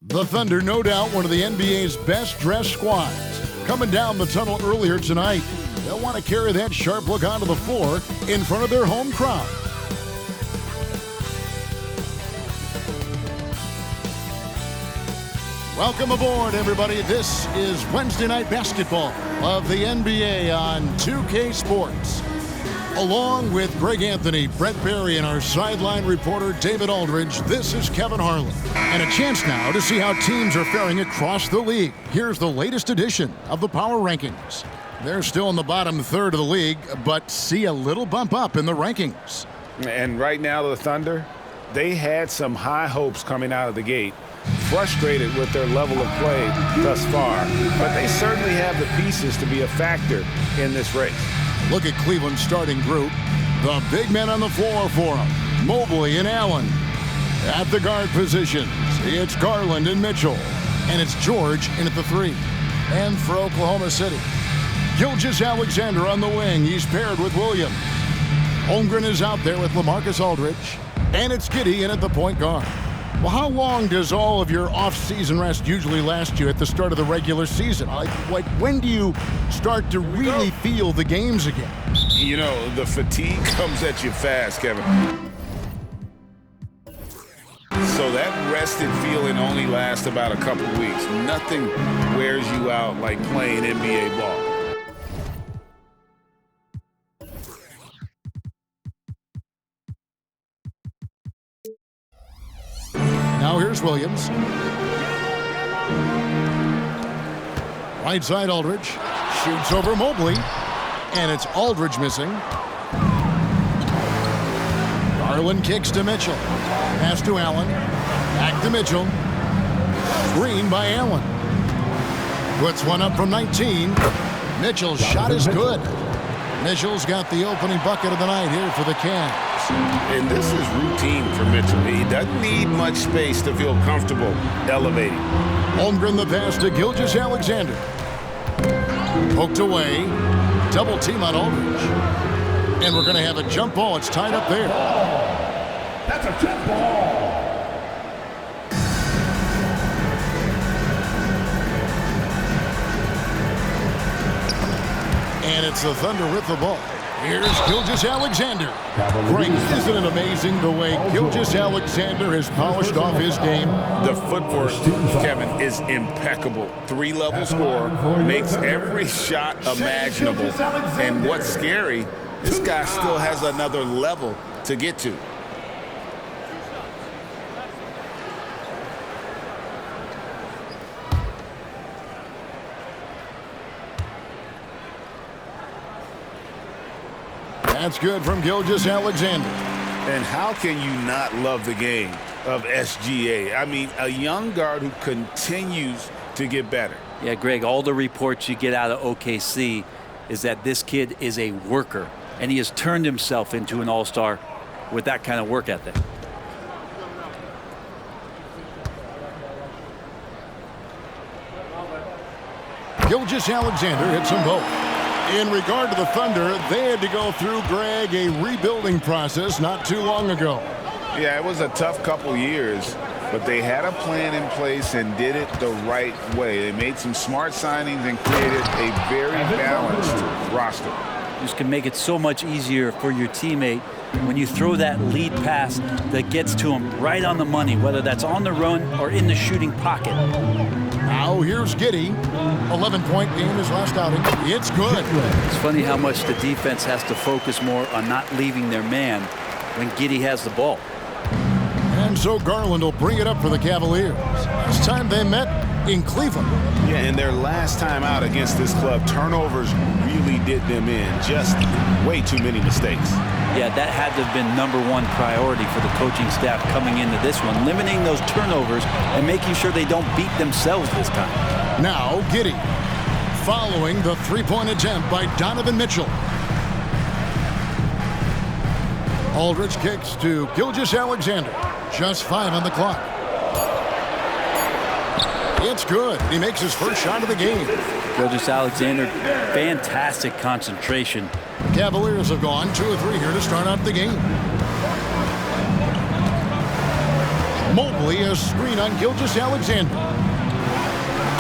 The Thunder, no doubt, one of the NBA's best-dressed squads. Coming down the tunnel earlier tonight, they'll want to carry that sharp look onto the floor in front of their home crowd. Welcome aboard, everybody. This is Wednesday Night Basketball of the NBA on 2K Sports. Along with Greg Anthony, Brett Barry, and our sideline reporter, David Aldridge, this is Kevin Harlan. And a chance now to see how teams are faring across the league. Here's the latest edition of the Power Rankings. They're still in the bottom third of the league, but see a little bump up in the rankings. And right now, the Thunder, they had some high hopes coming out of the gate. Frustrated with their level of play thus far, but they certainly have the pieces to be a factor in this race. Look at Cleveland's starting group. The big men on the floor for them. Mobley and Allen. At the guard positions, it's Garland and Mitchell. And it's George in at the three. And for Oklahoma City, Gilgeous-Alexander on the wing. He's paired with Williams. Holmgren is out there with LaMarcus Aldridge. And it's Giddey in at the point guard. Well, how long does all of your off-season rest usually last you at the start of the regular season? Like when do you start to really feel the games again? You know, the fatigue comes at you fast, Kevin. So that rested feeling only lasts about a couple of weeks. Nothing wears you out like playing NBA ball. Now here's Williams. Right side Aldridge. Shoots over Mobley. And it's Aldridge missing. Garland kicks to Mitchell. Pass to Allen. Back to Mitchell. Screen by Allen. Puts one up from 19. Mitchell's shot is good. Mitchell's got the opening bucket of the night here for the Cavs. And this is routine for Mitchell. He doesn't need much space to feel comfortable elevating. Holmgren the pass to Gilgeous-Alexander. Poked away. Double team on Aldridge. And we're going to have a jump ball. It's tied up there. That's a jump ball. And it's the Thunder with the ball. Here's Gilgeous-Alexander. Greg, isn't it amazing the way Gilgeous-Alexander has polished off his game? The footwork, Kevin, is impeccable. Three-level scorer, makes every shot imaginable. And what's scary, this guy still has another level to get to. That's good from Gilgeous-Alexander. And how can you not love the game of SGA? I mean, a young guard who continues to get better. Yeah, Greg, all the reports you get out of OKC is that this kid is a worker, and he has turned himself into an all-star with that kind of work ethic. Gilgeous-Alexander hits them both. In regard to the Thunder, they had to go through, Greg, a rebuilding process not too long ago. Yeah, it was a tough couple years, but they had a plan in place and did it the right way. They made some smart signings and created a very balanced roster. This can make it so much easier for your teammate when you throw that lead pass that gets to him right on the money, whether that's on the run or in the shooting pocket. Now here's Giddey. 11-point game his last outing. It's good. It's funny how much the defense has to focus more on not leaving their man when Giddey has the ball. And so Garland will bring it up for the Cavaliers. Last time they met in Cleveland. Yeah, and their last time out against this club, turnovers really did them in. Just way too many mistakes. Yeah, that had to have been #1 priority for the coaching staff coming into this one, limiting those turnovers and making sure they don't beat themselves this time. Now Giddey, following the three-point attempt by Donovan Mitchell. Aldridge kicks to Gilgeous-Alexander. Just 5 on the clock. It's good. He makes his first shot of the game. Gilgeous-Alexander, fantastic concentration. Cavaliers have gone 2 of 3 here to start out the game. Mobley, a screen on Gilgeous-Alexander.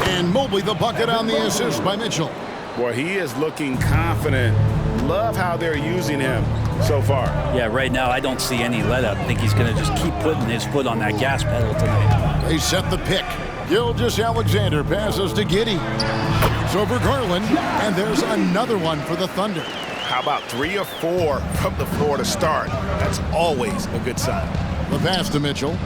And Mobley the bucket on the assist by Mitchell. Boy, he is looking confident. Love how they're using him so far. Yeah, right now I don't see any let-up. I think he's going to just keep putting his foot on that gas pedal tonight. They set the pick. Gilgeous-Alexander passes to Giddey. It's over Garland, and there's another one for the Thunder. How about 3 or 4 from the floor to start? That's always a good sign. The pass to Mitchell.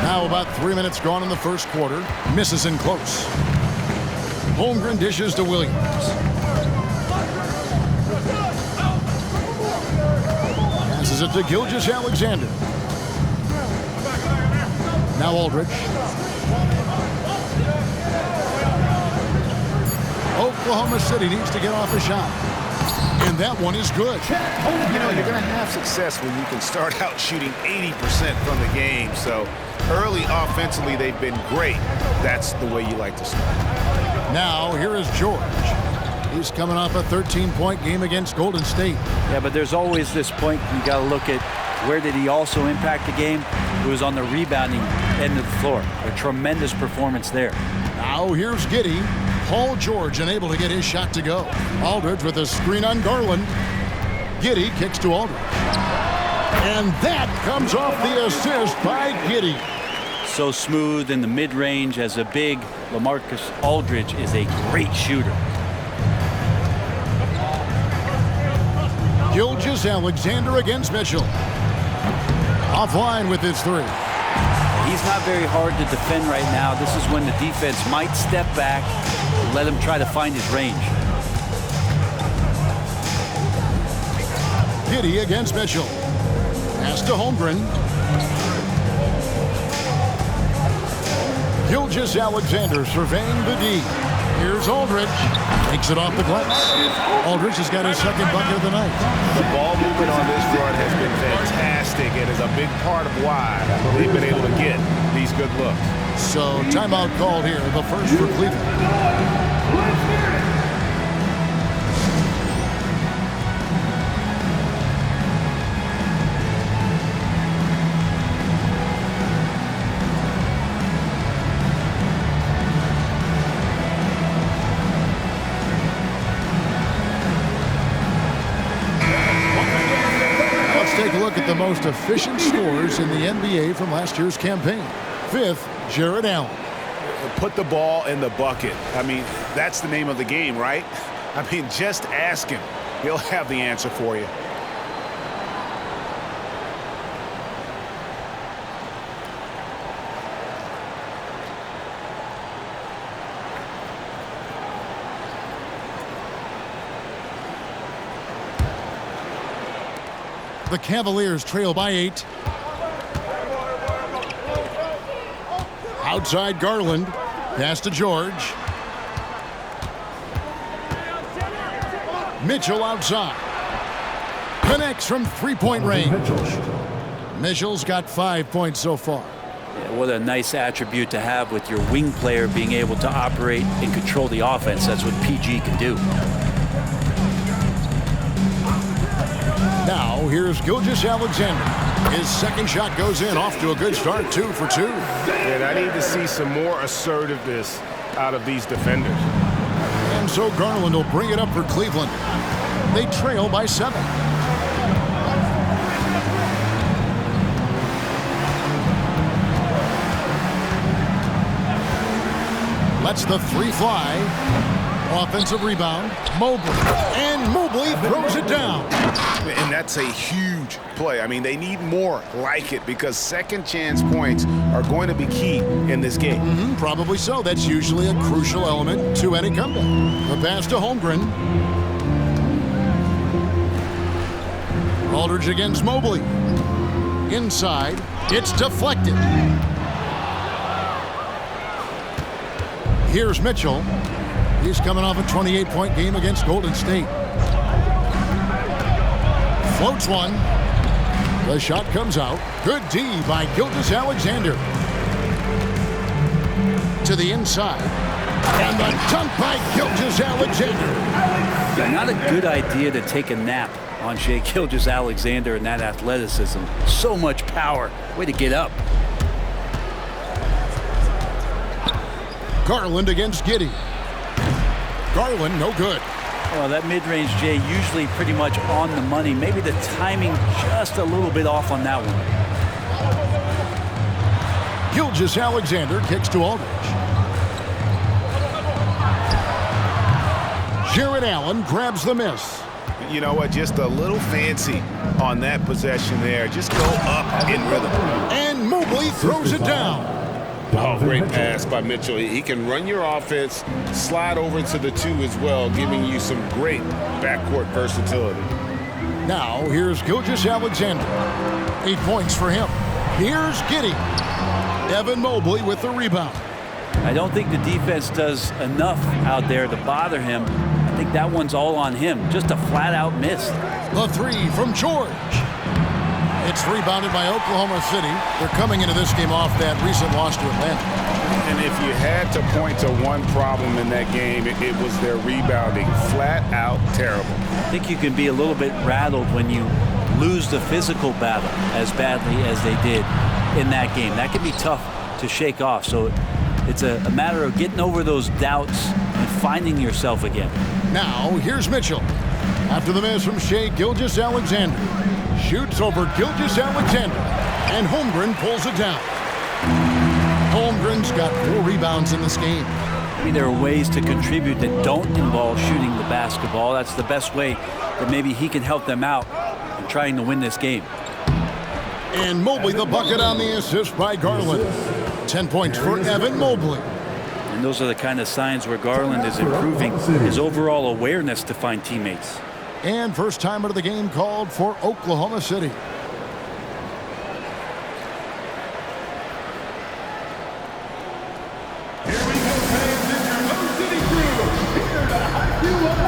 Now about 3 minutes gone in the first quarter. Misses in close. Holmgren dishes to Williams. Passes it to Gilgeous-Alexander. Now Aldridge. Oklahoma City needs to get off a shot. And that one is good. You know, you're going to have success when you can start out shooting 80% from the game. So early offensively, they've been great. That's the way you like to start. Now, here is George. He's coming off a 13-point game against Golden State. Yeah, but there's always this point you got to look at where did he also impact the game? It was on the rebounding end of the floor. A tremendous performance there. Now, here's Giddey. Paul George unable to get his shot to go. Aldridge with a screen on Garland. Giddey kicks to Aldridge. And that comes off the assist by Giddey. So smooth in the mid-range as a big. LaMarcus Aldridge is a great shooter. Gilgeous-Alexander against Mitchell. Offline with his 3. He's not very hard to defend right now. This is when the defense might step back and let him try to find his range. Giddey against Mitchell. Pass to Holmgren. Gilgeous-Alexander surveying the D. Here's Aldridge. Takes it off the glass. Aldridge has got his second bucket of the night. The ball movement on this run has been fantastic and is a big part of why they've been able to get these good looks. So timeout called here, the first for Cleveland. Take a look at the most efficient scores in the NBA from last year's campaign. 5th, Jared Allen. Put the ball in the bucket. I mean, that's the name of the game, right? I mean, just ask him. He'll have the answer for you. The Cavaliers trail by 8. Outside Garland. Pass to George. Mitchell outside. Connects from three-point range. Mitchell's got 5 points so far. Yeah, what a nice attribute to have with your wing player being able to operate and control the offense. That's what PG can do. Now, here's Gilgeous-Alexander. His second shot goes in, off to a good start, 2 for 2. And I need to see some more assertiveness out of these defenders. And so Garland will bring it up for Cleveland. They trail by 7. Lets the 3 fly. Offensive rebound, Mobley, and Mobley throws it down. And that's a huge play. I mean, they need more like it because second chance points are going to be key in this game. Probably so. That's usually a crucial element to any comeback. The pass to Holmgren. Aldridge against Mobley. Inside, it's deflected. Here's Mitchell. He's coming off a 28-point game against Golden State. Floats one. The shot comes out. Good D by Gilgeous-Alexander. to the inside. And the dunk by Gilgeous-Alexander. Not a good idea to take a nap on Shai Gilgeous-Alexander and that athleticism. So much power. Way to get up. Garland against Giddey. Garland, no good. Well, that mid-range Jay usually pretty much on the money. Maybe the timing just a little bit off on that one. Gilgeous-Alexander kicks to Aldridge. Jared Allen grabs the miss. You know what? Just a little fancy on that possession there. Just go up in rhythm. And Mobley throws it down. Oh, great pass by Mitchell. He can run your offense, slide over to the 2 as well, giving you some great backcourt versatility. Now, here's Gilgeous-Alexander. 8 points for him. Here's Giddey. Evan Mobley with the rebound. I don't think the defense does enough out there to bother him. I think that one's all on him. Just a flat-out miss. The 3 from George. It's rebounded by Oklahoma City. They're coming into this game off that recent loss to Atlanta. And if you had to point to one problem in that game, it was their rebounding. Flat out terrible. I think you can be a little bit rattled when you lose the physical battle as badly as they did in that game. That can be tough to shake off. So it's a matter of getting over those doubts and finding yourself again. Now, here's Mitchell. After the miss from Shai Gilgeous-Alexander. Shoots over Gilgeous-Alexander. And Holmgren pulls it down. Holmgren's got 4 rebounds in this game. I mean, there are ways to contribute that don't involve shooting the basketball. That's the best way that maybe he can help them out in trying to win this game. And Mobley the bucket on the assist by Garland. 10 points for Evan Mobley. And those are the kind of signs where Garland is improving his overall awareness to find teammates. And first time out of the game called for Oklahoma City. Here we go, fans. It's your Motor City crew. Here to hype you up.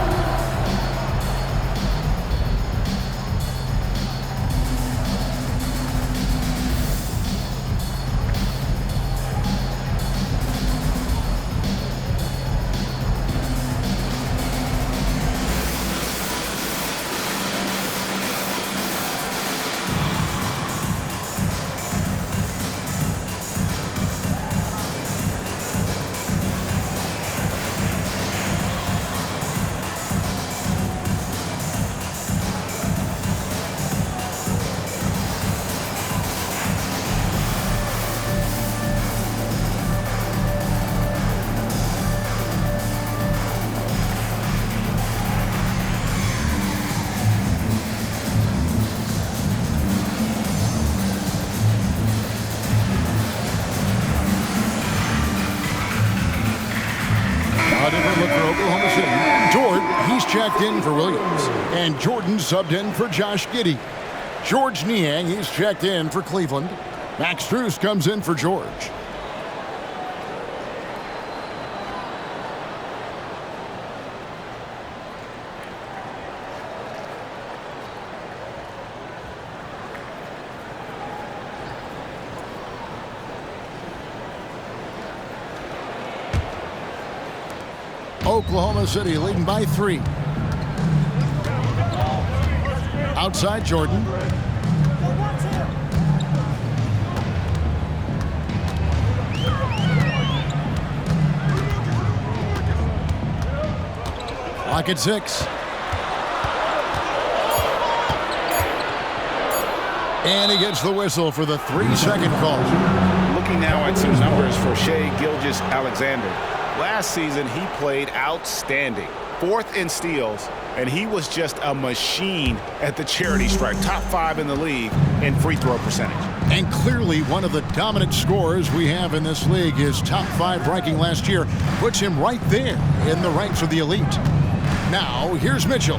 A different look for Oklahoma City. Jordan, he's checked in for Williams. And Jordan subbed in for Josh Giddey. George Niang, he's checked in for Cleveland. Max Strus comes in for George. Oklahoma City leading by 3. Outside Jordan. Clock at 6. And he gets the whistle for the 3-second call. Looking now at some numbers for Shai Gilgeous-Alexander. Last season, he played outstanding. 4th in steals, and he was just a machine at the charity stripe. Top 5 in the league in free throw percentage. And clearly one of the dominant scorers we have in this league. His top 5 ranking last year puts him right there in the ranks of the elite. Now, here's Mitchell.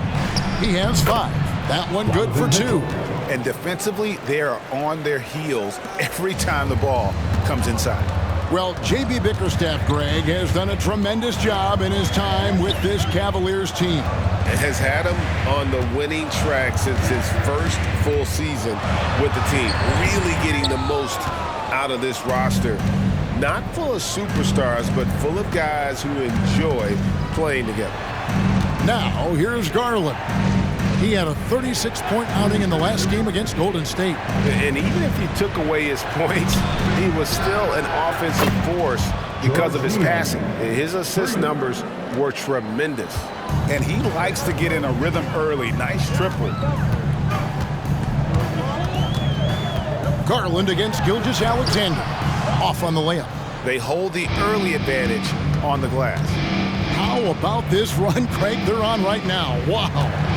He has 5. That one good for 2. And defensively, they are on their heels every time the ball comes inside. Well, J.B. Bickerstaff, Greg, has done a tremendous job in his time with this Cavaliers team. It has had him on the winning track since his first full season with the team. Really getting the most out of this roster. Not full of superstars, but full of guys who enjoy playing together. Now, here's Garland. He had a 36-point outing in the last game against Golden State. And even if you took away his points, he was still an offensive force because of his passing. His assist numbers were tremendous. And he likes to get in a rhythm early. Nice triple. Garland against Gilgeous-Alexander. Off on the layup. They hold the early advantage on the glass. How about this run, Craig, they're on right now? Wow.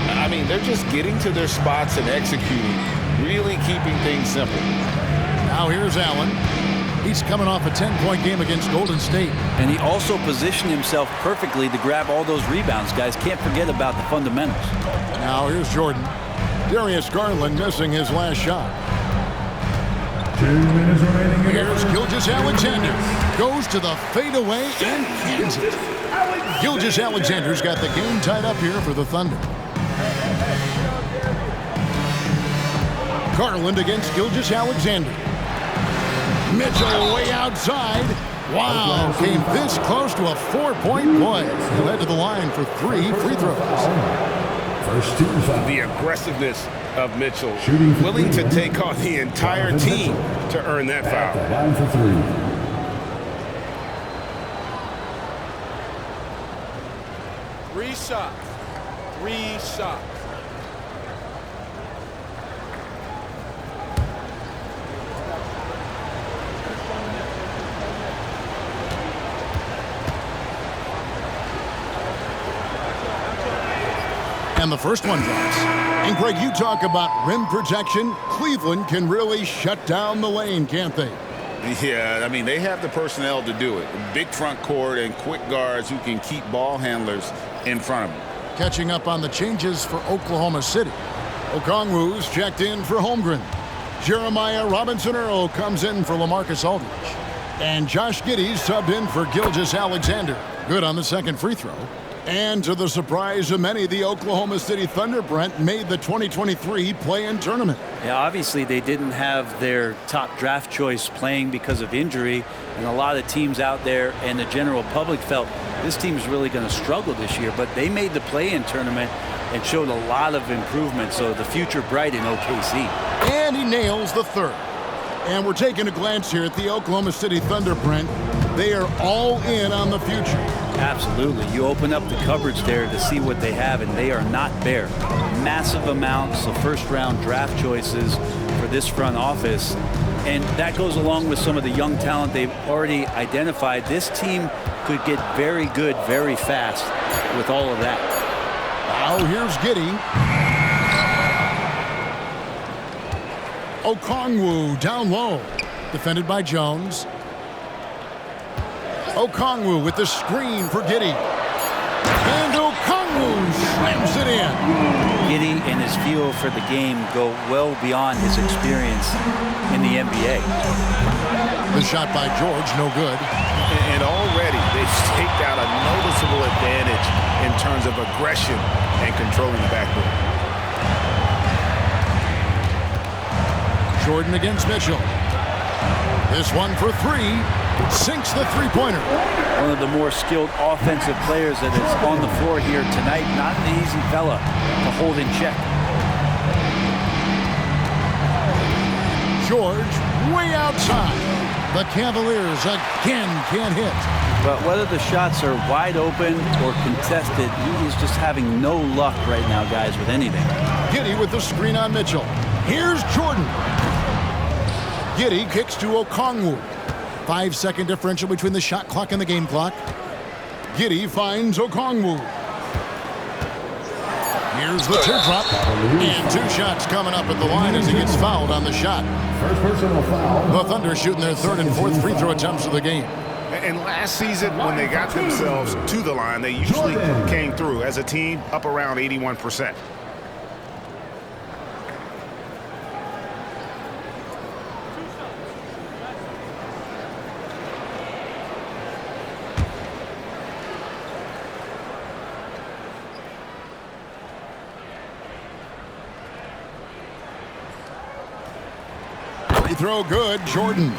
I mean, they're just getting to their spots and executing, really keeping things simple. Now here's Allen. He's coming off a 10-point game against Golden State. And he also positioned himself perfectly to grab all those rebounds. Guys, can't forget about the fundamentals. Now here's Jordan. Darius Garland missing his last shot. 2 minutes remaining. Here's Gilgeous-Alexander. Goes to the fadeaway and cans it. Gilgeous-Alexander's got the game tied up here for the Thunder. Garland against Gilgeous-Alexander. Mitchell way outside. Wow, came this close to a 4-point play. He led to the line for 3 free throws. First team foul. The aggressiveness of Mitchell, Shooting for willing to three. take on the entire team to earn that foul. Line for 3. Three shots. And the first one drops. And Greg, you talk about rim protection. Cleveland can really shut down the lane, can't they? Yeah, I mean, they have the personnel to do it. Big front court and quick guards who can keep ball handlers in front of them. Catching up on the changes for Oklahoma City. Okongwu's checked in for Holmgren. Jeremiah Robinson-Earl comes in for LaMarcus Aldridge. And Josh Giddey's subbed in for Gilgeous-Alexander. Good on the second free throw. And to the surprise of many, the Oklahoma City Thunder, Brent, made the 2023 play-in tournament. Yeah, obviously they didn't have their top draft choice playing because of injury, and a lot of teams out there and the general public felt this team's really going to struggle this year, but they made the play-in tournament and showed a lot of improvement, so the future bright in OKC. And he nails the third. And we're taking a glance here at the Oklahoma City Thunder, Brent. They are all in on the future. Absolutely. You open up the cupboards there to see what they have, and they are not bare. Massive amounts of first-round draft choices for this front office, and that goes along with some of the young talent they've already identified. This team could get very good very fast with all of that. Now here's Giddey. Okongwu down low. Defended by Jones. Okongwu with the screen for Giddey. And Okongwu slams it in. Giddey and his feel for the game go well beyond his experience in the NBA. The shot by George, no good. And already they've staked out a noticeable advantage in terms of aggression and controlling the backboard. Jordan against Mitchell. This one for 3. Sinks the three-pointer. One of the more skilled offensive players that is on the floor here tonight. Not an easy fella to hold in check. George way outside. The Cavaliers again can't hit. But whether the shots are wide open or contested, he is just having no luck right now, guys, with anything. Giddey with the screen on Mitchell. Here's Jordan. Giddey kicks to Okongwu. 5-second differential between the shot clock and the game clock. Giddey finds Okongwu. Here's the teardrop. And 2 shots coming up at the line as he gets fouled on the shot. First personal foul. The Thunder shooting their 3rd and 4th free throw attempts of the game. And last season, when they got themselves to the line, they usually came through as a team up around 81%. Free throw good, Jordan.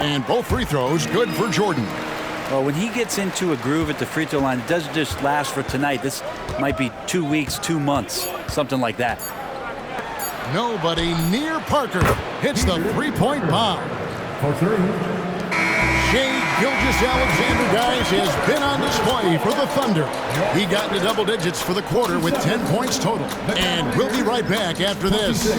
And both free throws good for Jordan. Well, when he gets into a groove at the free throw line, it doesn't just last for tonight. This might be 2 weeks, 2 months, something like that. Nobody near Parker hits the three-point bomb. For three. Shai Gilgeous-Alexander, guys, has been on display for the Thunder. He got into double digits for the quarter with 10 points total. And we'll be right back after this.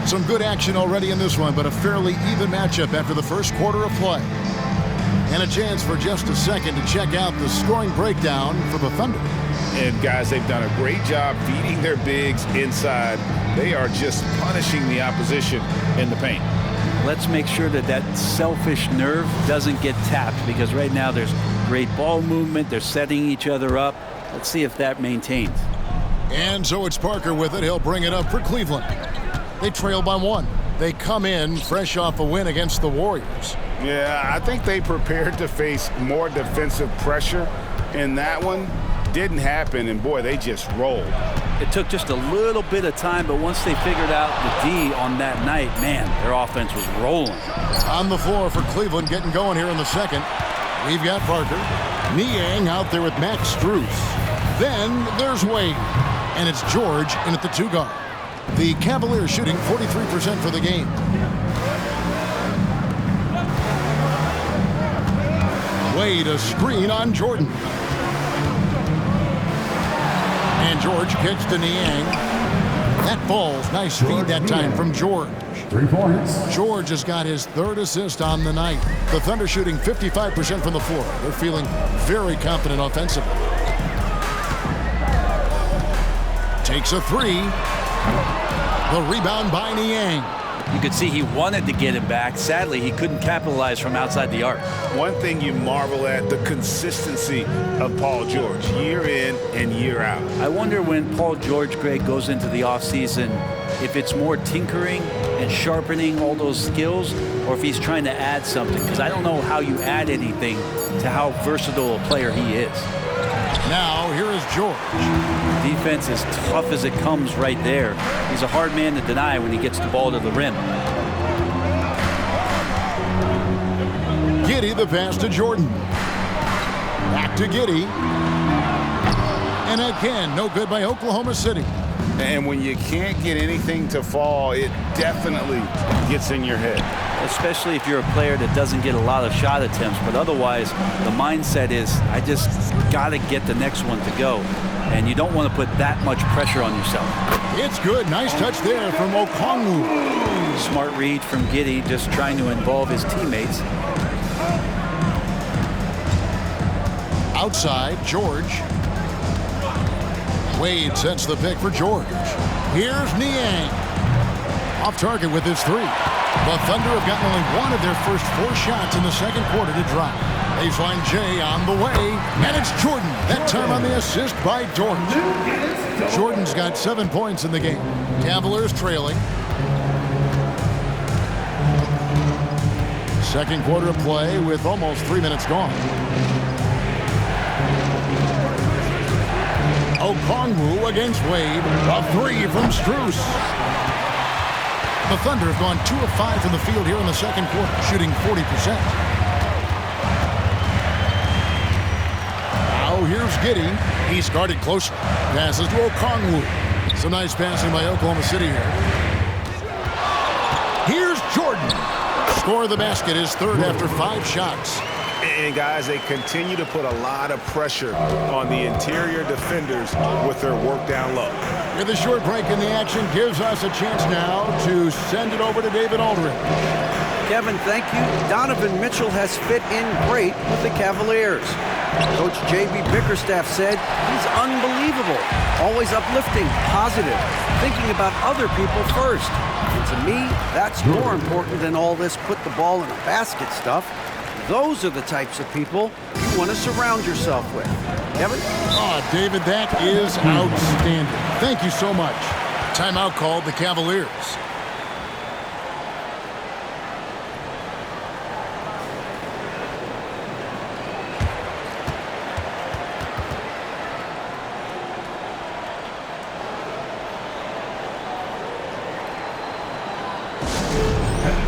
Some good action already in this one, but a fairly even matchup after the first quarter of play. And a chance for just a second to check out the scoring breakdown for the Thunder. And guys, they've done a great job feeding their bigs inside. They are just punishing the opposition in the paint. Let's make sure that that selfish nerve doesn't get tapped, because right now there's great ball movement. They're setting each other up. Let's see if that maintains. And so it's Parker with it. He'll bring it up for Cleveland. They trail by 1. They come in fresh off a win against the Warriors. Yeah, I think they prepared to face more defensive pressure, and that one didn't happen, and boy, they just rolled. It took just a little bit of time, but once they figured out the D on that night, man, their offense was rolling. On the floor for Cleveland, getting going here in the second. We've got Parker. Niang out there with Max Strus. Then there's Wade. And it's George in at the 2 guard. The Cavaliers shooting 43% for the game. Wade, a screen on Jordan. And George kicks to Niang. That falls. Nice feed that time from George. 3 points. George has got his 3rd assist on the night. The Thunder shooting 55% from the floor. They're feeling very confident offensively. Takes a 3. The rebound by Niang. You could see he wanted to get him back. Sadly, he couldn't capitalize from outside the arc. One thing you marvel at, the consistency of Paul George, year in and year out. I wonder when Paul George, Greg, goes into the offseason, if it's more tinkering and sharpening all those skills, or if he's trying to add something, because I don't know how you add anything to how versatile a player he is. Now, here is George. Defense as tough as it comes right there. He's a hard man to deny when he gets the ball to the rim. Giddey, the pass to Jordan. Back to Giddey. And again, no good by Oklahoma City. And when you can't get anything to fall, it definitely gets in your head. Especially if you're a player that doesn't get a lot of shot attempts. But otherwise, the mindset is, I just got to get the next one to go. And you don't want to put that much pressure on yourself. It's good. Nice touch there from Okongwu. Smart read from Giddey, just trying to involve his teammates. Outside, George. Wade sets the pick for George. Here's Niang. Off target with his 3. The Thunder have gotten only one of their first 4 shots in the second quarter to drop. Baseline J on the way, and it's Jordan. That time on the assist by George. Jordan's got 7 points in the game. Cavaliers trailing. Second quarter of play with almost 3 minutes gone. Okongwu against Wade. A 3 from Strus. The Thunder have gone 2 of 5 from the field here in the second quarter, shooting 40%. Now here's Giddey. He's guarded closely. Passes to Okongwu. Some nice passing by Oklahoma City here. Here's Jordan. Score of the basket, his 3rd after 5 shots. And guys, they continue to put a lot of pressure on the interior defenders with their work down low. With a short break in the action gives us a chance now to send it over to David Aldridge. Kevin, thank you. Donovan Mitchell has fit in great with the Cavaliers. Coach J.B. Bickerstaff said he's unbelievable, always uplifting, positive, thinking about other people first. And to me, that's more important than all this put the ball in a basket stuff. Those are the types of people you want to surround yourself with. Kevin? Oh, David, that is outstanding. Thank you so much. Timeout called the Cavaliers.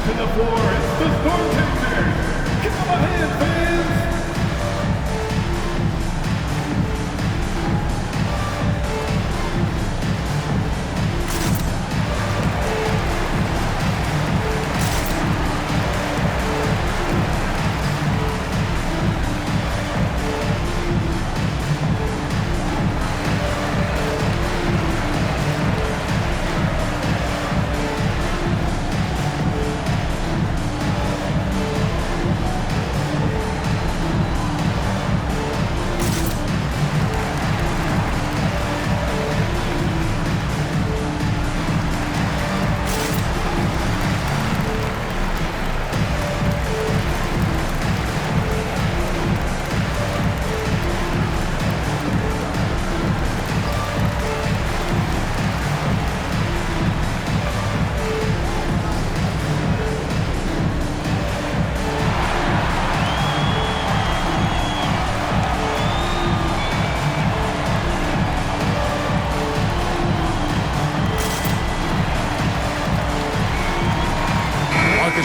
To the floor, it's the Storm Chasers. Come ahead, fans.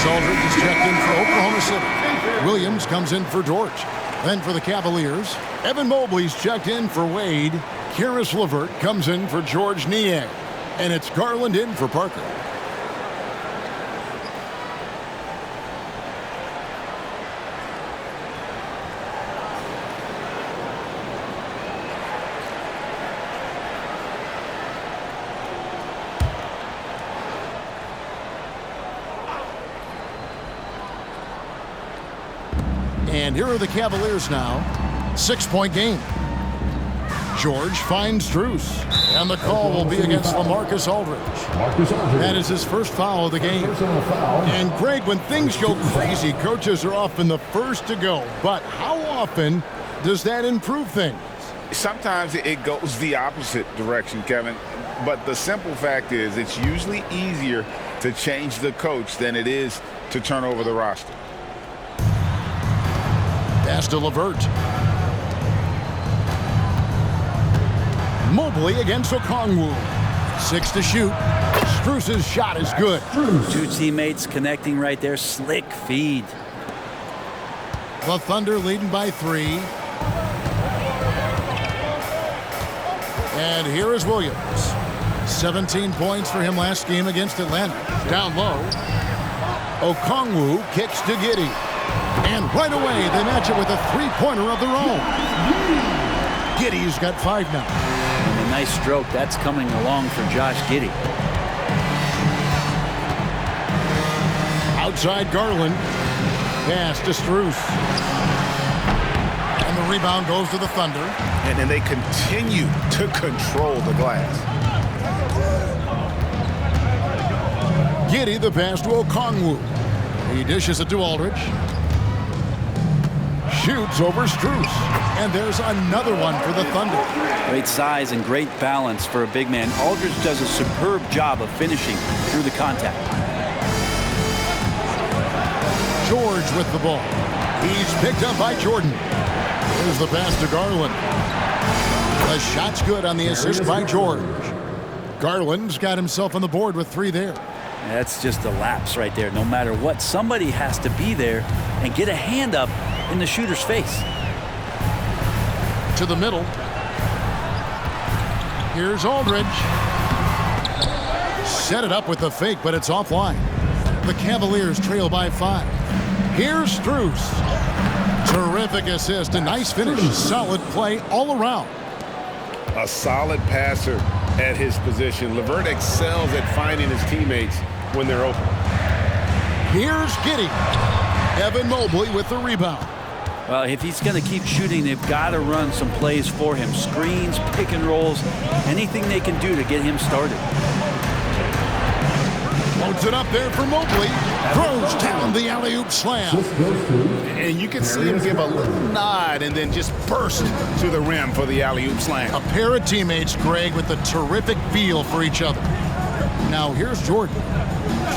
Aldridge is checked in for Oklahoma City. Williams comes in for George. Then for the Cavaliers, Evan Mobley's checked in for Wade. Karis LeVert comes in for George Niang. And it's Garland in for Parker. And here are the Cavaliers now. 6-point game. George finds Strus. And the call will be against LaMarcus Aldridge. That is his first foul of the game. And Greg, when things go crazy, coaches are often the first to go. But how often does that improve things? Sometimes it goes the opposite direction, Kevin. But the simple fact is it's usually easier to change the coach than it is to turn over the roster. Pass to LeVert. Mobley against Okongwu. 6 to shoot. Strus's shot is good. Two teammates connecting right there. Slick feed. The Thunder leading by 3. And here is Williams. 17 points for him last game against Atlanta. Down low. Okongwu kicks to Giddey. And right away, they match it with a three-pointer of their own. Giddey's got 5 now. And a nice stroke. That's coming along for Josh Giddey. Outside Garland. Pass to Strus. And the rebound goes to the Thunder. And then they continue to control the glass. Giddey the pass to Okongwu. He dishes it to Aldridge. Shoots over Strus. And there's another one for the Thunder. Great size and great balance for a big man. Aldridge does a superb job of finishing through the contact. George with the ball. He's picked up by Jordan. Here's the pass to Garland. The shot's good on the assist by George. Garland's got himself on the board with 3 there. That's just a lapse right there. No matter what, somebody has to be there and get a hand up in the shooter's face. To the middle. Here's Aldridge. Set it up with the fake, but it's offline. The Cavaliers trail by 5. Here's Strus. Terrific assist, a nice finish, solid play all around. A solid passer at his position. LeVert excels at finding his teammates when they're open. Here's Giddey. Evan Mobley with the rebound. Well, if he's going to keep shooting, they've got to run some plays for him. Screens, pick and rolls, anything they can do to get him started. Loads it up there for Mobley. Throws down the alley-oop slam. And you can see him give a little nod and then just burst to the rim for the alley-oop slam. A pair of teammates, Greg, with a terrific feel for each other. Now here's Jordan.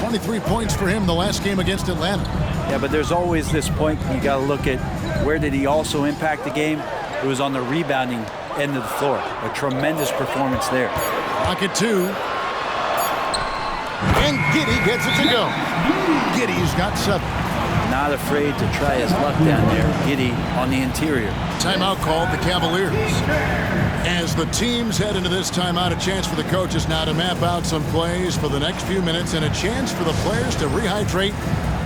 23 points for him the last game against Atlanta. Yeah, but there's always this point you got to look at where did he also impact the game? It was on the rebounding end of the floor. A tremendous performance there. Pocket 2. And Giddey gets it to go. Giddey's got 7. Not afraid to try his luck down there. Giddey on the interior. Timeout called the Cavaliers. As the teams head into this timeout, a chance for the coaches now to map out some plays for the next few minutes and a chance for the players to rehydrate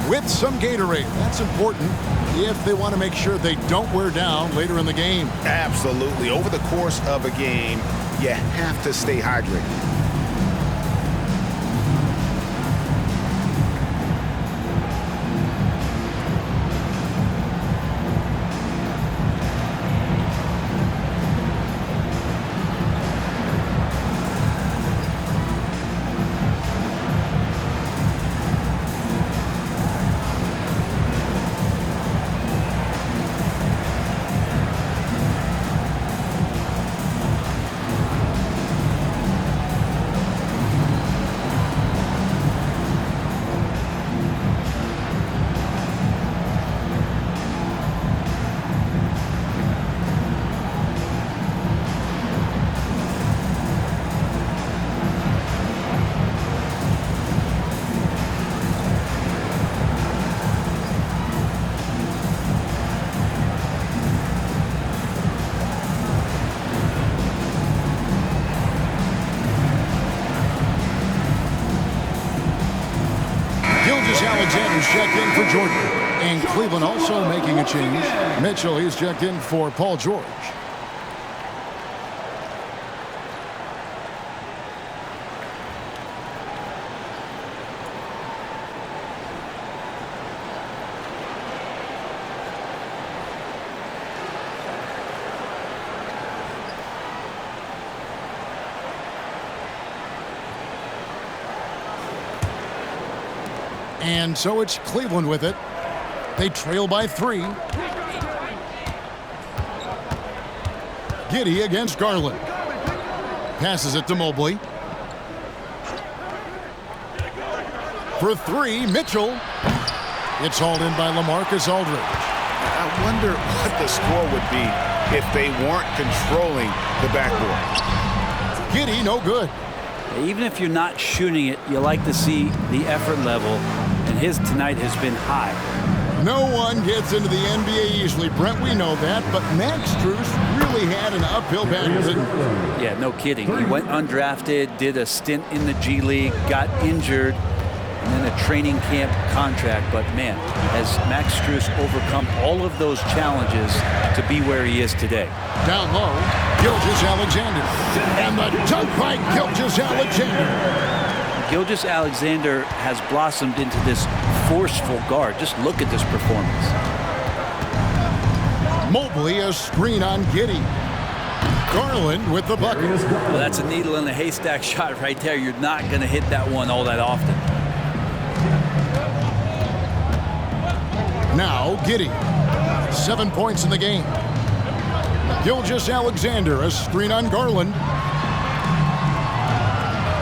with some Gatorade. That's important if they want to make sure they don't wear down later in the game. Absolutely. Over the course of a game, you have to stay hydrated. Alexander's checked in for Jordan. And Cleveland also making a change. Mitchell, he's checked in for Paul George. And so it's Cleveland with it. They trail by 3. Giddey against Garland. Passes it to Mobley. For 3, Mitchell. It's hauled in by LaMarcus Aldridge. I wonder what the score would be if they weren't controlling the backboard. Giddey, no good. Even if you're not shooting it, you like to see the effort level, and his tonight has been high. No one gets into the NBA easily, Brent. We know that, but Max Strus really had an uphill battle. Yeah, no kidding. He went undrafted, did a stint in the G League, got injured, and then a training camp contract. But man, has Max Strus overcome all of those challenges to be where he is today. Down low, Gilgeous-Alexander. And the dunk by Gilgeous-Alexander. Gilgeous-Alexander has blossomed into this forceful guard. Just look at this performance. Mobley, a screen on Giddey. Garland with the bucket. Well, that's a needle in a haystack shot right there. You're not going to hit that one all that often. Now Giddey, 7 points in the game. Gilgeous-Alexander, a screen on Garland.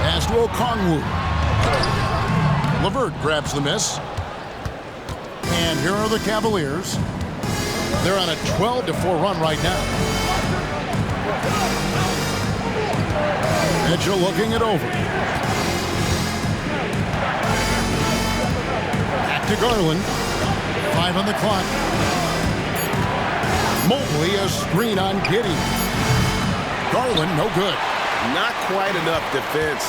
Pass to Okongwu. LeVert grabs the miss. And here are the Cavaliers. They're on a 12-4 run right now. Mitchell looking it over. Back to Garland. 5 on the clock. Mobley, a screen on Giddey. Garland, no good. Not quite enough defense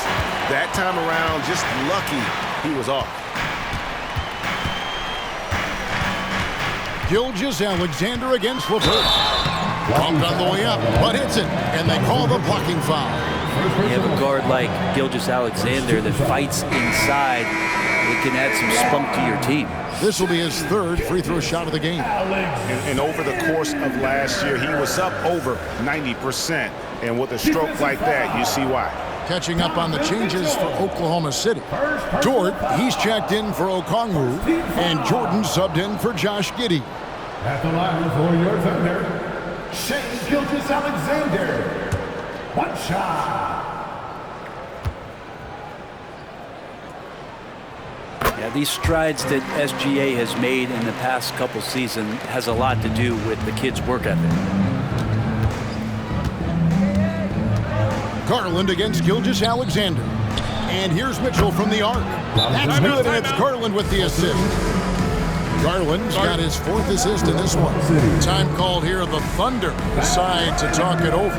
that time around. Just lucky he was off. Gilgeous-Alexander against LeVert. Bumped on the way up, but hits it, and they call the blocking foul. You have a guard like Gilgeous-Alexander that fights inside. It can add some spunk to your team. This will be his third free throw shot of the game. And over the course of last year, he was up over 90%. And with a stroke like that, you see why. Catching up on the changes for Oklahoma City. Dort, he's checked in for Okongwu, and Jordan subbed in for Josh Giddey. At the line for your Thunder, Shane Gilgeous-Alexander. One shot. Yeah, these strides that SGA has made in the past couple seasons has a lot to do with the kids' work ethic. Garland against Gilgeous-Alexander. And here's Mitchell from the arc. That's good, and it's Garland with the assist. Garland's got his fourth assist in this one. Time called here. The Thunder decide to talk it over.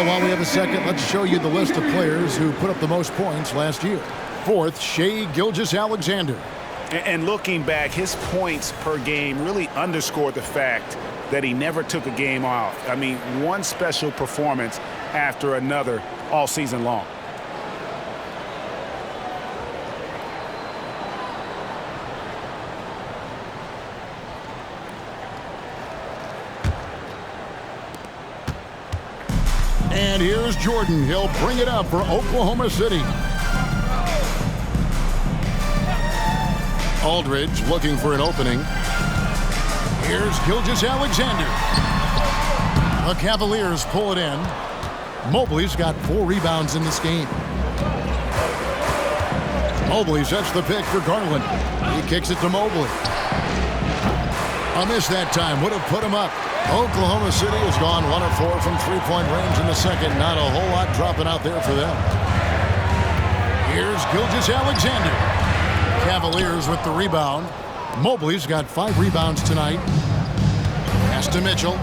While we have a second, let's show you the list of players who put up the most points last year. Fourth, Shai Gilgeous-Alexander. And looking back, his points per game really underscored the fact that he never took a game off. I mean, one special performance after another all season long. And here's Jordan. He'll bring it up for Oklahoma City. Aldridge looking for an opening. Here's Gilgeous-Alexander. The Cavaliers pull it in. Mobley's got 4 rebounds in this game. Mobley sets the pick for Garland. He kicks it to Mobley. A miss that time would have put him up. Oklahoma City has gone 1 of 4 from three-point range in the second. Not a whole lot dropping out there for them. Here's Gilgeous-Alexander. Cavaliers with the rebound. Mobley's got 5 rebounds tonight. Pass to Mitchell.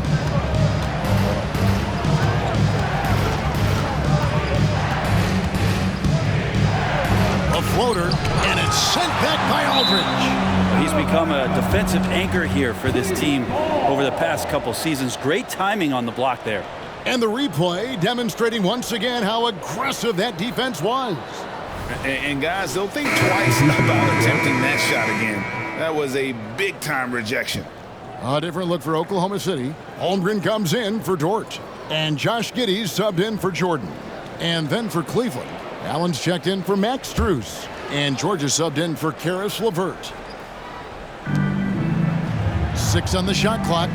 A floater, and it's sent back by Aldridge. He's become a defensive anchor here for this team over the past couple seasons. Great timing on the block there. And the replay demonstrating once again how aggressive that defense was. And guys, they'll think twice about attempting that shot again. That was a big-time rejection. A different look for Oklahoma City. Holmgren comes in for Dort. And Josh Giddey subbed in for Jordan. And then for Cleveland, Allen's checked in for Max Strus. And Georgia subbed in for Karis LeVert. 6 on the shot clock.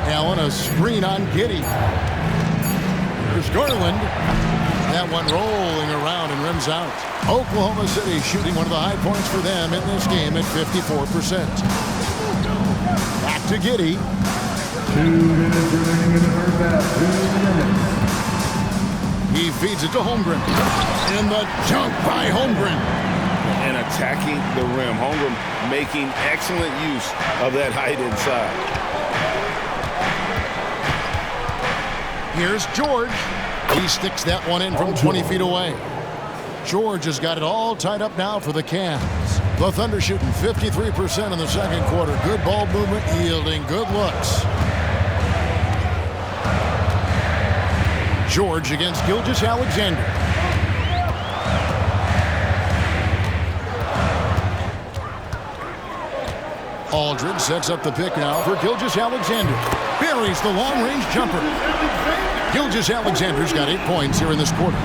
Allen, a screen on Giddey. Here's Garland. That one rolling around and rims out. Oklahoma City shooting one of the high points for them in this game at 54%. Back to Giddey. 2 minutes remaining in the first half. 2 minutes. He feeds it to Holmgren. And the dunk by Holmgren. And attacking the rim. Holmgren making excellent use of that height inside. Here's George. He sticks that one in from 20 feet away. George has got it all tied up now for the Cavs. The Thunder shooting 53% in the second quarter. Good ball movement, yielding good looks. George against Gilgeous-Alexander. Aldridge sets up the pick now for Gilgeous-Alexander. Buries the long-range jumper. Gilgeous-Alexander's got 8 points here in this quarter.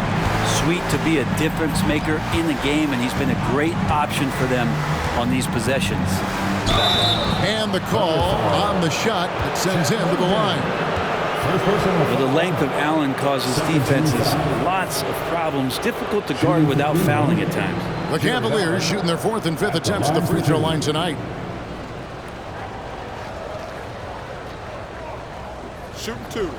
Sweet to be a difference maker in the game, and he's been a great option for them on these possessions. And the call on the shot that sends him to the line. Well, the length of Allen causes defenses lots of problems. Difficult to guard without fouling at times. The Cavaliers shooting their 4th and 5th attempts at the free throw line tonight. Shooting 2.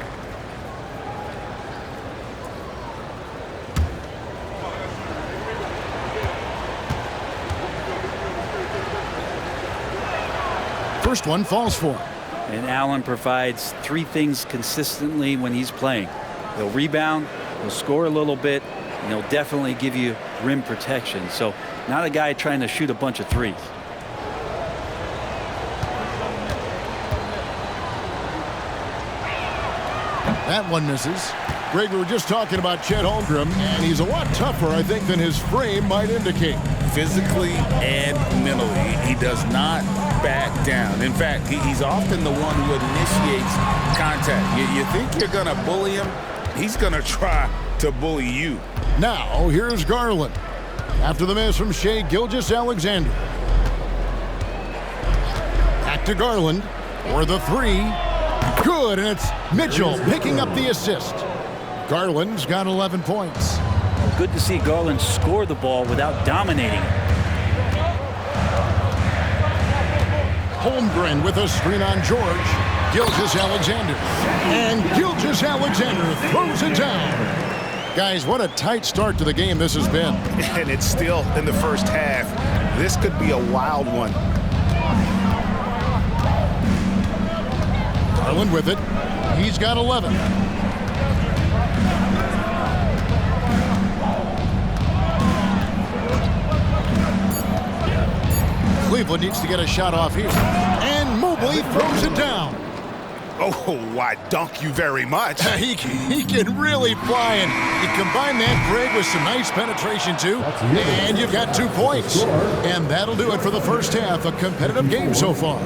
First one falls for him. And Allen provides 3 things consistently when he's playing. He'll rebound, he'll score a little bit, and he'll definitely give you rim protection. So not a guy trying to shoot a bunch of threes. That one misses. Greg, we were just talking about Chet Holmgren, and he's a lot tougher, I think, than his frame might indicate. Physically and mentally, he does not back down. In fact, he's often the one who initiates contact. You think you're going to bully him? He's going to try to bully you. Now, here's Garland. After the miss from Shai Gilgeous-Alexander. Back to Garland for the 3. Good, and it's Mitchell picking up the assist. Garland's got 11 points. Good to see Garland score the ball without dominating. Holmgren with a screen on George. Gilgeous-Alexander. And Gilgeous-Alexander throws it down. Guys, what a tight start to the game this has been. And it's still in the first half. This could be a wild one. Garland with it. He's got 11. Cleveland needs to get a shot off here. And Mobley throws it down. Oh, why, dunk you very much. He can really fly, and you combine that, Greg, with some nice penetration, too, and you've got 2 points. And that'll do it for the first half. A competitive game so far.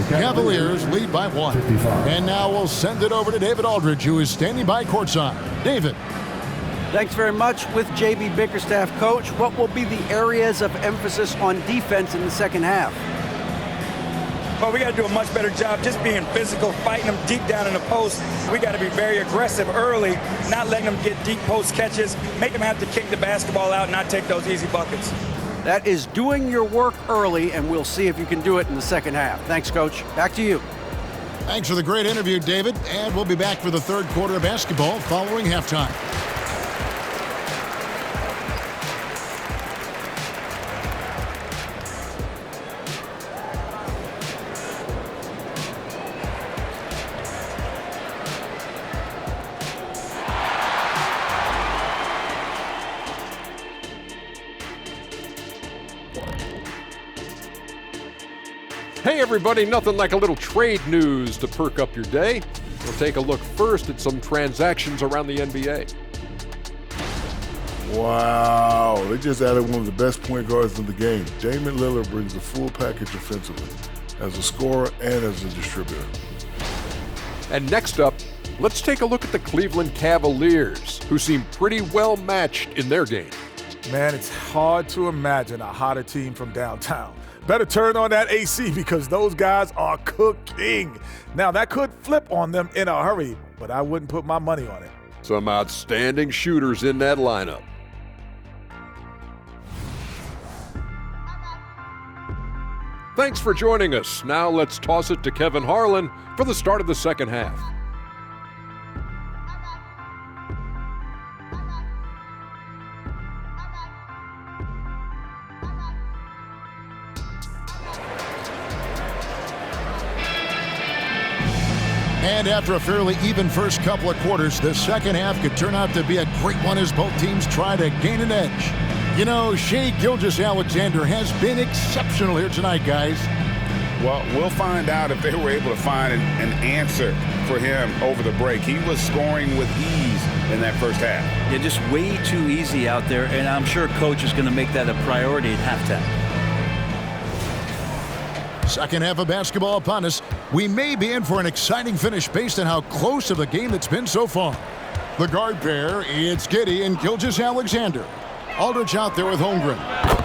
Cavaliers lead by 1. And now we'll send it over to David Aldridge, who is standing by courtside. David. Thanks very much. With J.B. Bickerstaff, Coach, what will be the areas of emphasis on defense in the second half? Well, we got to do a much better job just being physical, fighting them deep down in the post. We got to be very aggressive early, not letting them get deep post catches, make them have to kick the basketball out, not take those easy buckets. That is doing your work early, and we'll see if you can do it in the second half. Thanks, Coach. Back to you. Thanks for the great interview, David. And we'll be back for the third quarter of basketball following halftime. Hey everybody, nothing like a little trade news to perk up your day. We'll take a look first at some transactions around the NBA. Wow, they just added one of the best point guards in the game. Damian Lillard brings the full package offensively, as a scorer and as a distributor. And next up, let's take a look at the Cleveland Cavaliers, who seem pretty well matched in their game. Man, it's hard to imagine a hotter team from downtown. Better turn on that AC because those guys are cooking. Now, that could flip on them in a hurry, but I wouldn't put my money on it. Some outstanding shooters in that lineup. Thanks for joining us. Now let's toss it to Kevin Harlan for the start of the second half. And after a fairly even first couple of quarters, the second half could turn out to be a great one as both teams try to gain an edge. You know, Shai Gilgeous-Alexander has been exceptional here tonight, guys. Well, we'll find out if they were able to find an answer for him over the break. He was scoring with ease in that first half. Yeah, just way too easy out there, and I'm sure coach is going to make that a priority at halftime. Second half of basketball upon us. We may be in for an exciting finish based on how close of a game it's been so far. The guard pair, it's Giddey and Gilgeous-Alexander. Aldridge out there with Holmgren.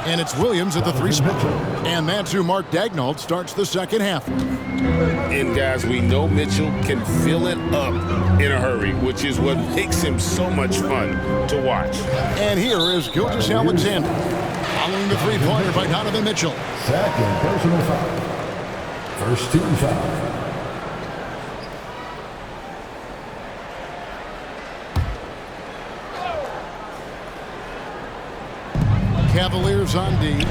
And it's Williams at the 3 spot. And that's who Mark Daigneault starts the second half. And guys, we know Mitchell can fill it up in a hurry, which is what makes him so much fun to watch. And here is Gilgeous-Alexander. Following the three-pointer by Donovan Mitchell. Second personal foul. First team foul. Cavaliers on D.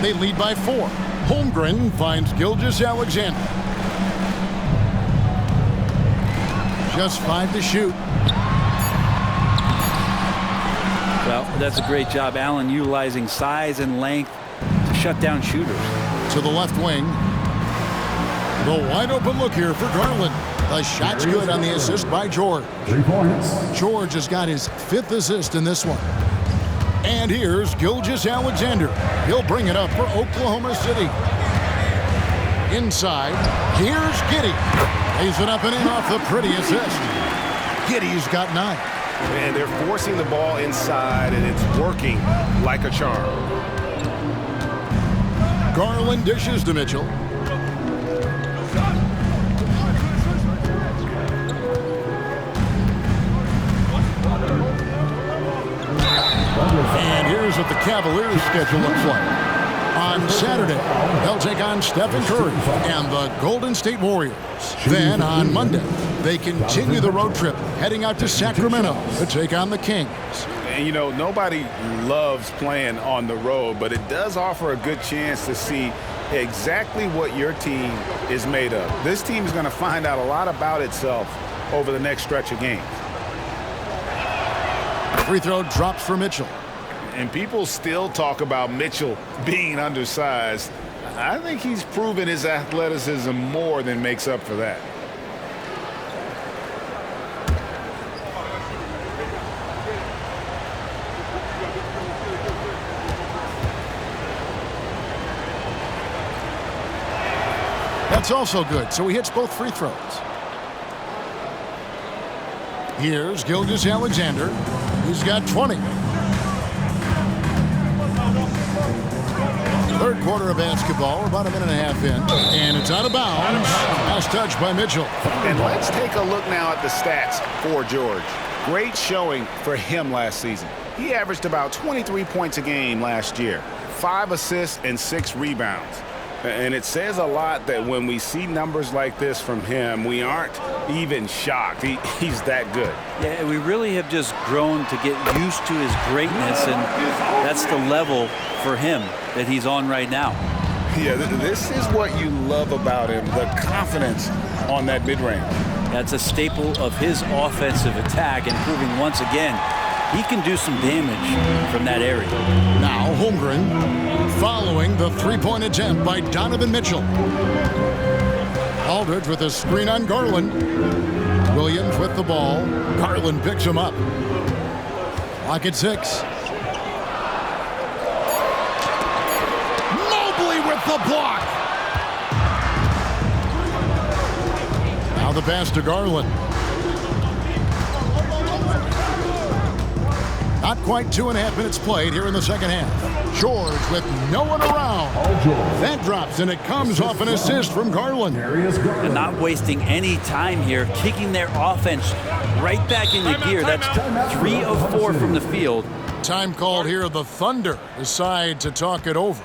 They lead by 4. Holmgren finds Gilgeous-Alexander. Just 5 to shoot. Well, that's a great job, Allen, utilizing size and length to shut down shooters. To the left wing. The wide open look here for Garland. The shot's good on the assist by George. 3 points. George has got his 5th assist in this one. And here's Gilgeous-Alexander. He'll bring it up for Oklahoma City. Inside, here's Giddey. Lays it up and in off the pretty assist. Giddey's got 9. Man, they're forcing the ball inside, and it's working like a charm. Garland dishes to Mitchell. And here's what the Cavaliers' schedule looks like. On Saturday, they'll take on Stephen Curry and the Golden State Warriors. Then on Monday, they continue the road trip, heading out to Sacramento to take on the Kings. And, you know, nobody loves playing on the road, but it does offer a good chance to see exactly what your team is made of. This team is going to find out a lot about itself over the next stretch of games. Free throw drops for Mitchell. And people still talk about Mitchell being undersized. I think he's proven his athleticism more than makes up for that. That's also good, so he hits both free throws. Here's Gilgeous-Alexander. He's got 20. Third quarter of basketball, about a minute and a half in, and it's out of bounds. Last touch by Mitchell. And let's take a look now at the stats for George. Great showing for him last season. He averaged about 23 points a game last year, 5 assists and 6 rebounds. And it says a lot that when we see numbers like this from him, we aren't even shocked. He's that good. Yeah, we really have just grown to get used to his greatness, and that's the level for him that he's on right now. Yeah, this is what you love about him, the confidence on that mid-range. That's a staple of his offensive attack, and proving once again he can do some damage from that area. Now Holmgren following the three-point attempt by Donovan Mitchell. Aldridge with a screen on Garland. Williams with the ball. Garland picks him up. Clock at 6. Mobley with the block. Now the pass to Garland. Not quite 2.5 minutes played here in the second half. George with no one around. That drops, and it comes off an assist from Garland. And not wasting any time here, kicking their offense right back into gear. That's 3 of 4 from the field. Time called here. The Thunder decide to talk it over.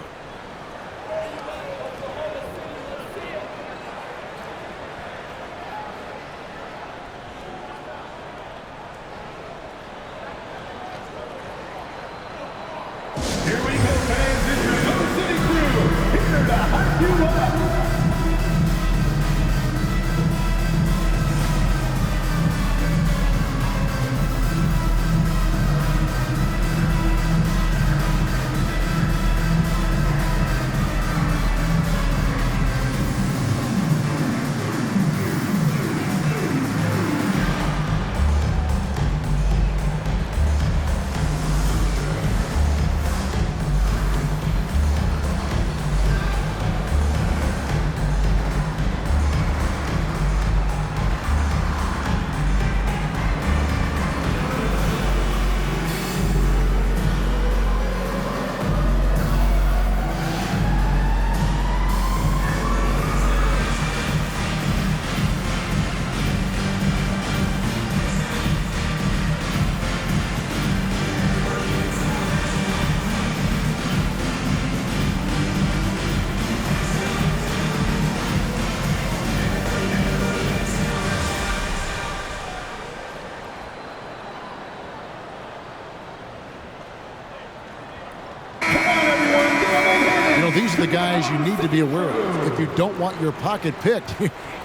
the guys you need to be aware of if you don't want your pocket picked.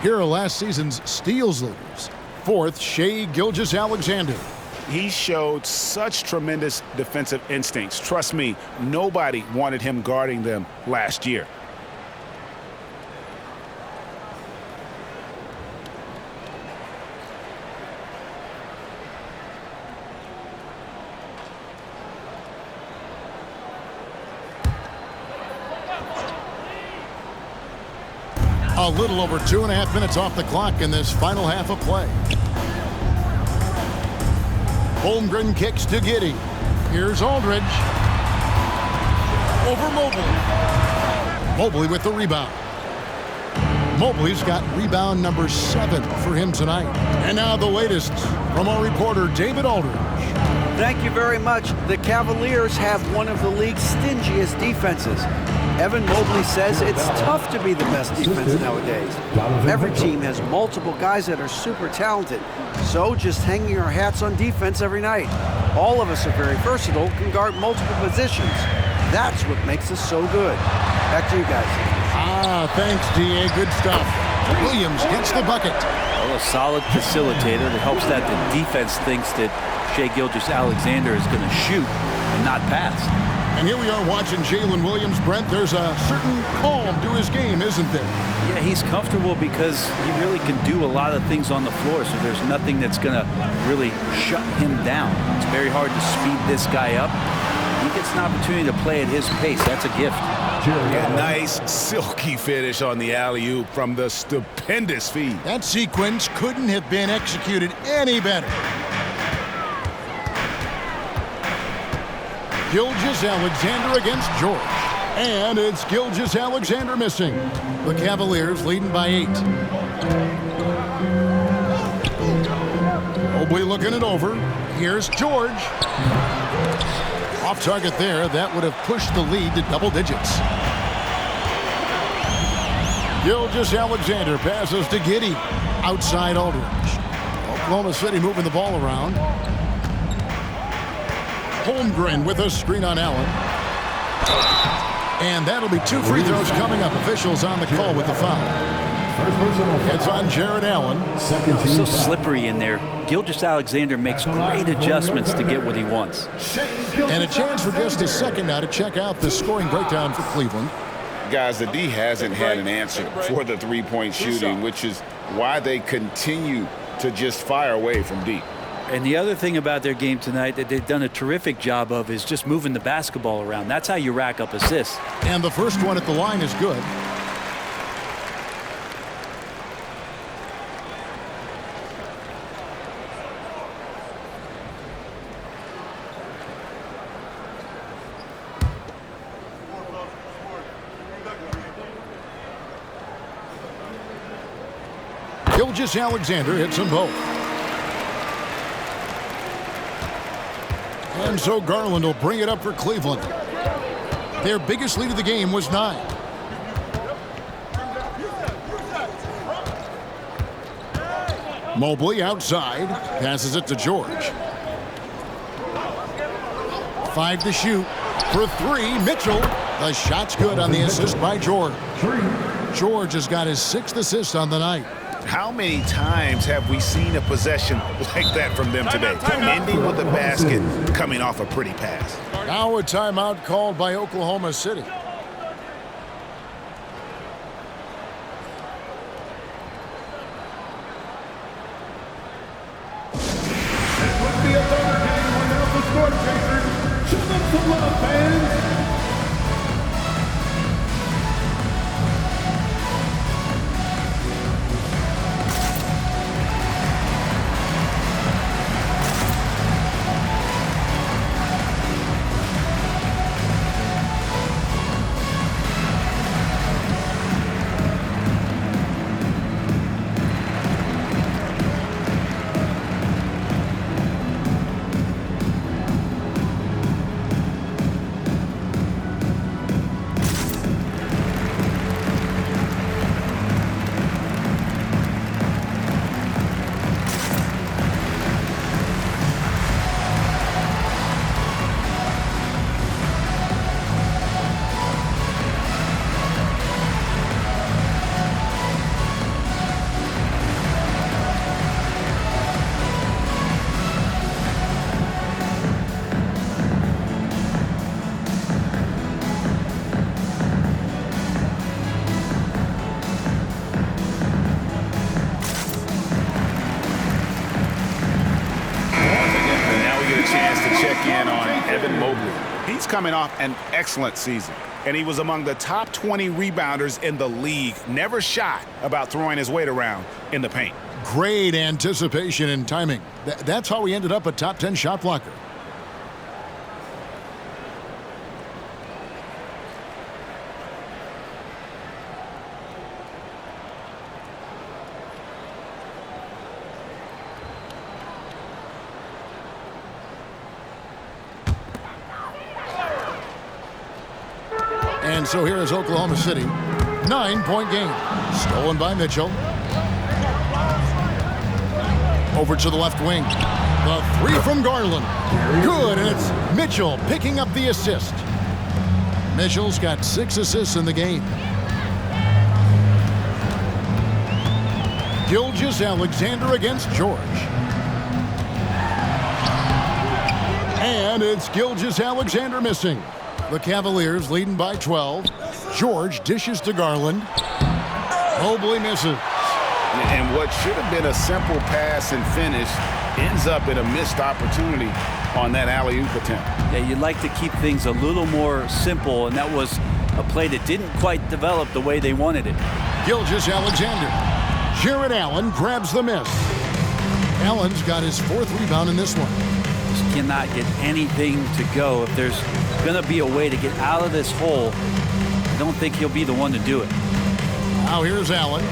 Here are last season's steals leaders. Fourth, Shai Gilgeous-Alexander. He showed such tremendous defensive instincts. Trust me, nobody wanted him guarding them last year. A little over 2.5 minutes off the clock in this final half of play. Holmgren kicks to Giddey. Here's Aldridge. Over Mobley. Mobley with the rebound. Mobley's got rebound number 7 for him tonight. And now the latest from our reporter, David Aldridge. Thank you very much. The Cavaliers have one of the league's stingiest defenses. Evan Mobley says it's tough to be the best defense nowadays. Every team has multiple guys that are super talented. So just hanging our hats on defense every night. All of us are very versatile, can guard multiple positions. That's what makes us so good. Back to you guys. Thanks, D.A. Good stuff. Williams gets the bucket. Well, a solid facilitator that helps that the defense thinks that Shai Gilgeous-Alexander is going to shoot and not pass. And here we are watching Jalen Williams. Brent, there's a certain calm to his game, isn't there? Yeah, he's comfortable because he really can do a lot of things on the floor, so there's nothing that's going to really shut him down. It's very hard to speed this guy up. He gets an opportunity to play at his pace. That's a gift. A nice, silky finish on the alley-oop from the stupendous feed. That sequence couldn't have been executed any better. Gilgeous-Alexander against George. And it's Gilgeous-Alexander missing. The Cavaliers leading by 8. Mobley looking it over. Here's George. Off target there. That would have pushed the lead to double digits. Gilgeous-Alexander passes to Giddey. Outside Aldridge. Oklahoma City moving the ball around. Holmgren with a screen on Allen. And that'll be 2 free throws coming up. Officials on the call with the foul. It's on Jared Allen. So slippery in there. Gilgeous-Alexander makes great adjustments to get what he wants. And a chance for just a second now to check out the scoring breakdown for Cleveland. Guys, the D hasn't had an answer for the three-point shooting, which is why they continue to just fire away from deep. And the other thing about their game tonight that they've done a terrific job of is just moving the basketball around. That's how you rack up assists. And the first one at the line is good. Gilgeous-Alexander hits them both. And so Garland will bring it up for Cleveland. Their biggest lead of the game was 9. Mobley outside, passes it to George. 5 to shoot. For 3, Mitchell. The shot's good on the assist by George. George has got his 6th assist on the night. How many times have we seen a possession like that from them today? Ending with a basket, coming off a pretty pass. Now a timeout called by Oklahoma City. It would be a third game without the score chasers. Show them some love, fans. He's coming off an excellent season, and he was among the top 20 rebounders in the league. Never shy about throwing his weight around in the paint. Great anticipation and timing. That's how he ended up a top 10 shot blocker. And so here is Oklahoma City. 9-point game. Stolen by Mitchell. Over to the left wing. The three from Garland. Good, and it's Mitchell picking up the assist. Mitchell's got 6 assists in the game. Gilgeous-Alexander against George. And it's Gilgeous-Alexander missing. The Cavaliers leading by 12. George dishes to Garland. Mobley misses. And what should have been a simple pass and finish ends up in a missed opportunity on that alley-oop attempt. Yeah, you'd like to keep things a little more simple, and that was a play that didn't quite develop the way they wanted it. Gilgeous-Alexander. Jared Allen grabs the miss. Allen's got his 4th rebound in this one. Just cannot get anything to go. If there's going to be a way to get out of this hole, I don't think he'll be the one to do it. Now here's Allen.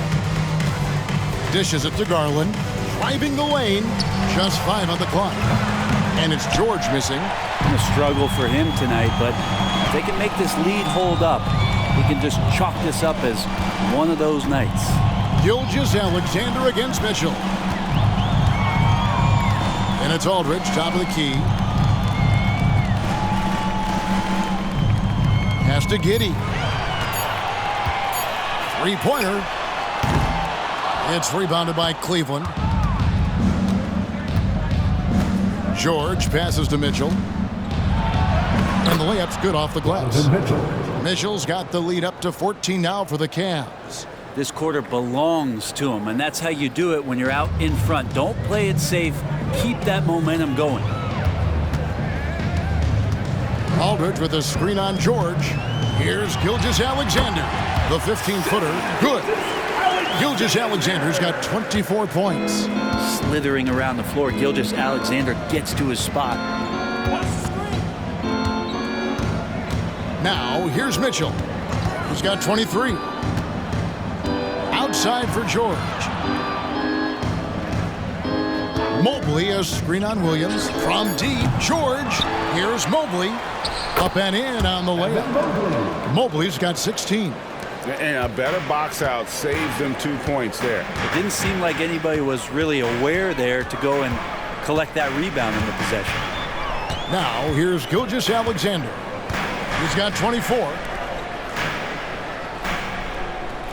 Dishes it to Garland. Driving the lane. Just 5 on the clock. And it's George missing. A struggle for him tonight, but if they can make this lead hold up, he can just chalk this up as one of those nights. Gilgeous-Alexander against Mitchell. And it's Aldridge, top of the key. Pass to Giddey. 3-pointer. It's rebounded by Cleveland. George passes to Mitchell. And the layup's good off the glass. Mitchell's got the lead up to 14 now for the Cavs. This quarter belongs to him, and that's how you do it when you're out in front. Don't play it safe. Keep that momentum going. Aldridge with a screen on George. Here's Gilgeous-Alexander. The 15-footer. Good. Gilgeous-Alexander's got 24 points. Slithering around the floor, Gilgeous-Alexander gets to his spot. Now, here's Mitchell. He's got 23. Outside for George. Mobley, a screen on Williams. From deep, George. Here's Mobley. Up and in on the layup. Mobley's got 16. And a better box out saves them 2 points there. It didn't seem like anybody was really aware there to go and collect that rebound in the possession. Now, here's Gilgeous-Alexander. He's got 24.